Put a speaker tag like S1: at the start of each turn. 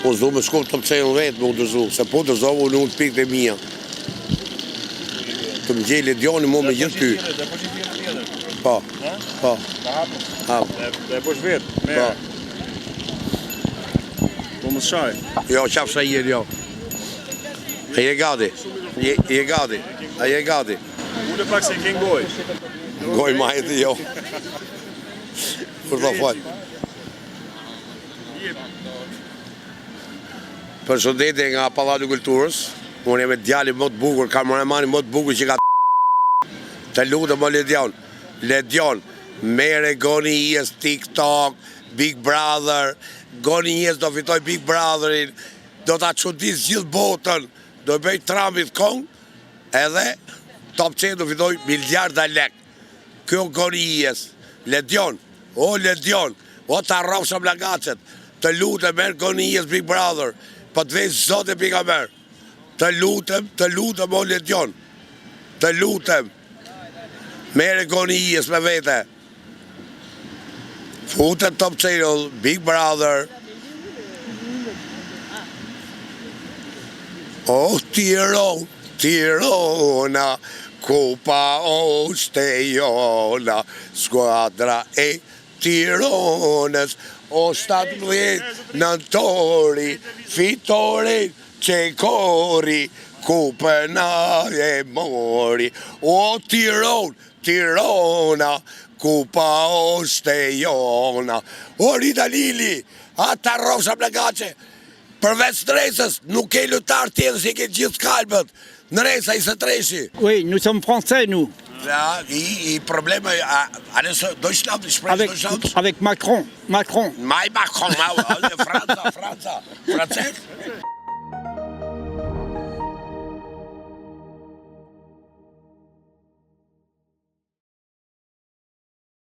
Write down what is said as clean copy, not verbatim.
S1: Unë zdo me shkop të pëcejnë vetë me udërzu, se po të zovu në unë pikë dhe mija. Të më gjeli djoni mu me gjithë ty.
S2: Dhe po që tjetër tjetër?
S1: Po, po.
S2: Dhe hapë?
S1: Hapë.
S2: Dhe po që vetë?
S1: Po.
S2: Po më shaj?
S1: Jo, qafë sa jeri, jo. A je gati? Je gati? A je gati?
S2: Unë pak se kënë goj.
S1: Goj ma e ti, jo. Kur të falë. Përshëndetje nga Pallati i Kulturës. Unë jam djali më të bukur, kameramani më të bukur që ka të lutem më Ledion, mere goni jes TikTok, Big Brother, goni jes do fitoj Big Brotherin, do ta çudis gjithë botën, do bëj Trumpit kong, edhe Top C do fitoj miliarda lek. Kjo goni jes. Ledion, o ta rrofshëm lagacet, të lutem merë goni jes Big Brother, po të vejtë zote pika merë. Të lutem o Ledion, të lutem. Mere goni jes me vete. Futet Top Channel, Big Brother. O Tirona, Kupa është e jona, skuadra e Tironës, o 17 nëntori, fitore që kori, kupën e mori. O Tirona, Kupa është e jona. O Rita Lili, ata rrofshëm në gace. Përveç Stresës, nuk ke lutar tjetër si ke gjithë kalbët. Në resa i se treshi.
S3: Oui, nous sommes français, nous.
S1: Ja, i probleme, adesso Deutschland,
S3: Avec Macron.
S1: Mai Macron, Franza, francese.